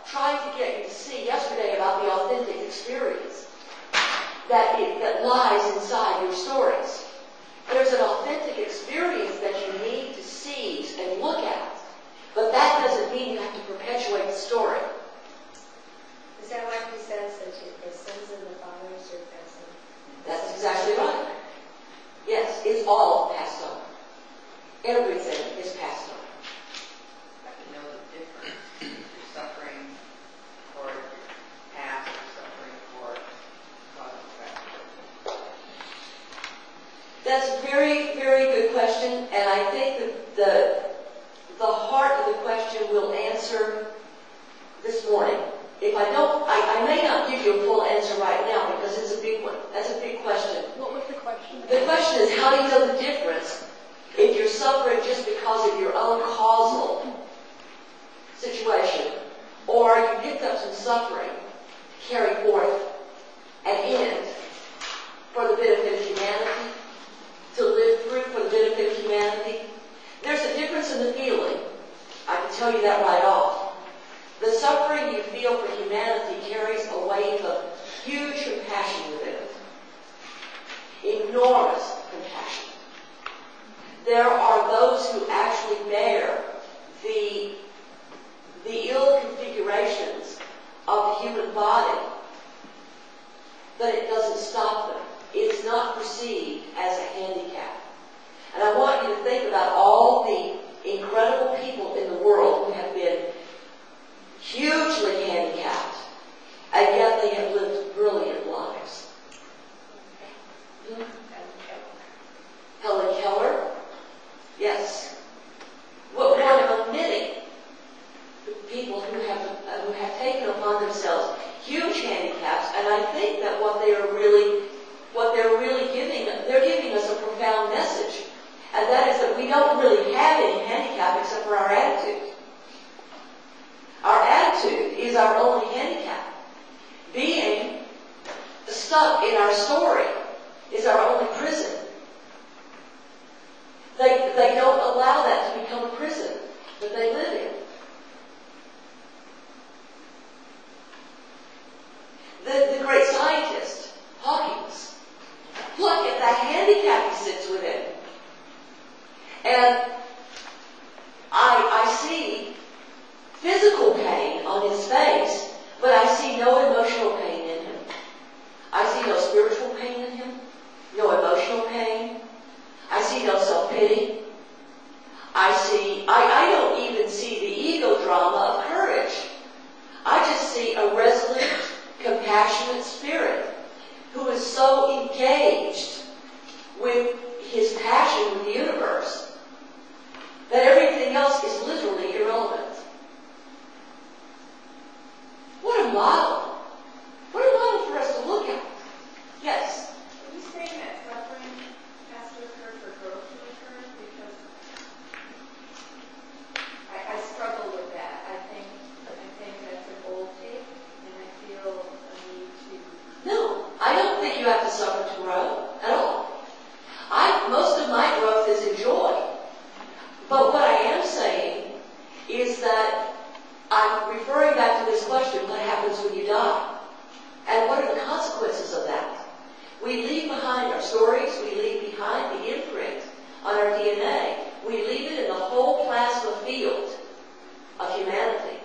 trying to get you to see yesterday about the authentic experience that lies inside your stories. There's an authentic experience that you need to seize and look at, but that doesn't mean you have to perpetuate the story. Is that like he says, that the sins of the fathers are passed on? That's exactly right. Yes, it's all passed on. Everything is passed on. You have to know the difference. You're suffering for your past, or suffering for cause and effect. That's a very, very good question, and I think that the heart of the question will answer this morning. If I don't, I may not give you a full answer right now because it's a big one. That's a big question. What was the question? The question is, how do you know the difference if you're suffering just because of your own causal situation, or you picked up some suffering to carry forth and end for the benefit of humanity, to live through for the benefit of humanity? There's a difference in the feeling. I can tell you that right off. The suffering you feel for humanity carries a weight of huge compassion within it. Enormous compassion. There are those who actually bear the ill configurations of the human body, but it doesn't stop them. It's not perceived as a handicap. And I want you to think about all the incredible people in the world who have been hugely handicapped, and yet they have lived brilliant lives. Helen Keller, yes. One of many people who have taken upon themselves huge handicaps, and I think that what they're really giving, they're giving us a profound message, and that is that we don't really have any handicap except for our attitude. Our attitude is our only handicap. Being stuck in our story is our only prison. They don't allow that to become a prison that they live in. The great scientist, Hawkins, look at that handicap he sits within. And I see physical pain on his face, but I see no emotional pain in him. I see no spiritual pain in him, no emotional pain. I see no self-pity. I don't even see the ego drama of courage. I just see a resolute, compassionate spirit who is so engaged with his passion with the universe that everything else is literally irrelevant. What a model. What a model for us to look at. Yes? Are you saying that suffering has to occur for growth to occur? Because I struggle with that. I think that's an old take, and I feel a need to... No, I don't think you have to suffer to grow at all. Most of my growth is in joy. But what I am saying is that I'm referring back to this question, what happens when you die? And what are the consequences of that? We leave behind our stories, we leave behind the imprint on our DNA. We leave it in the whole plasma field of humanity.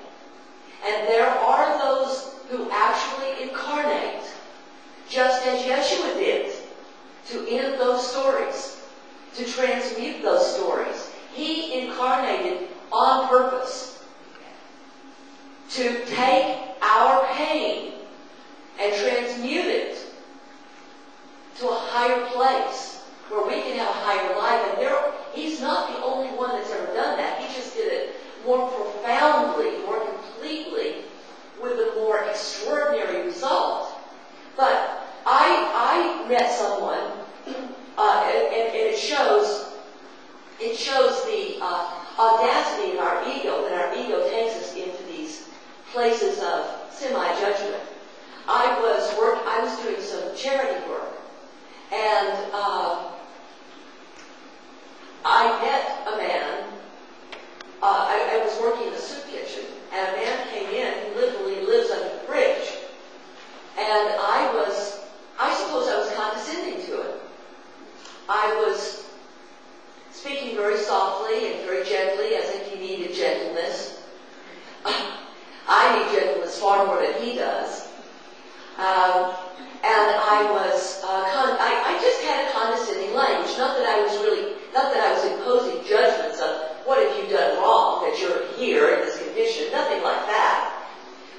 And there are those who actually incarnate, just as Yeshua did, to end those stories, to transmute those stories. He incarnated on purpose to take our pain and transmute it to a higher place where we can have a higher life. And he's not the only one that's ever done that. He just did it more profoundly, more completely, with a more extraordinary result. But I met someone, and it shows the audacity of our ego, when our ego takes us into these places of semi-judgment. I was doing some charity work, and I met a man. I was working in a soup kitchen, and a man came in who lived speaking very softly and very gently, as if he needed gentleness. I need gentleness far more than he does. And I was, I just had a condescending language. Not that I was imposing judgments of what have you done wrong that you're here in this condition. Nothing like that.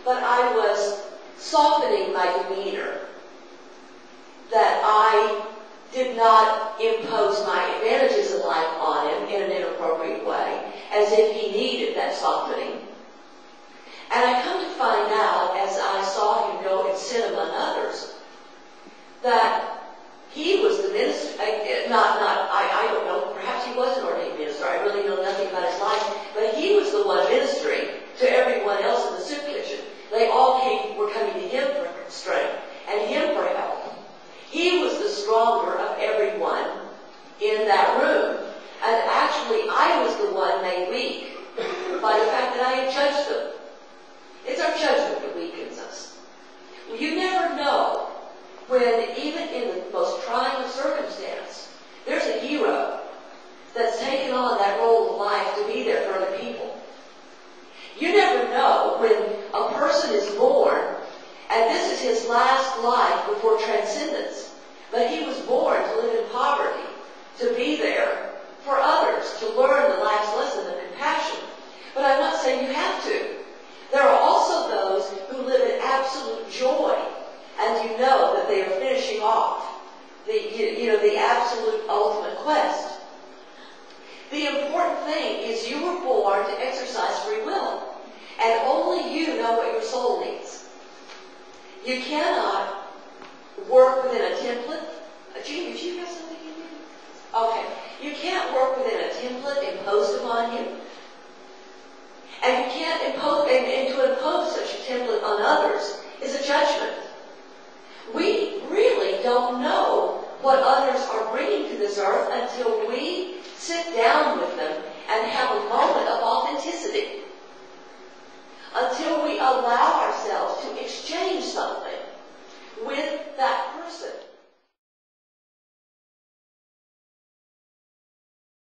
But I was softening my demeanor. That I did not impose my advantages of life on him in an inappropriate way, as if he needed that softening. And I come to find out, as I saw him go and sit among others, that he was the minister, I don't know, perhaps he was an ordained minister, I really know nothing about his life, but he was the one ministering to everyone else in the soup kitchen. They all were coming to him for strength, and him for help. He was the stronger of everyone in that room, and actually I was the one made weak by the fact that I had judged them. It's our judgment that weakens us. You never know when, even in the most trying of circumstance, there's a hero that's taken on that role of life to be there for other people. You never know when a person is born, and this is his last life before transcendence, but he was born to live in poverty, to be there for others, to learn the life's lesson of compassion. But I'm not saying you have to. There are also those who live in absolute joy, and you know that they are finishing off the absolute ultimate quest. The important thing is you were born to exercise free will, and only you know what your soul needs. You cannot work within a template. Gene, did you have something you need? Okay. You can't work within a template imposed upon you. And you can't impose, and to impose such a template on others is a judgment. We really don't know what others are bringing to this earth until we sit down with them and have a moment of authenticity.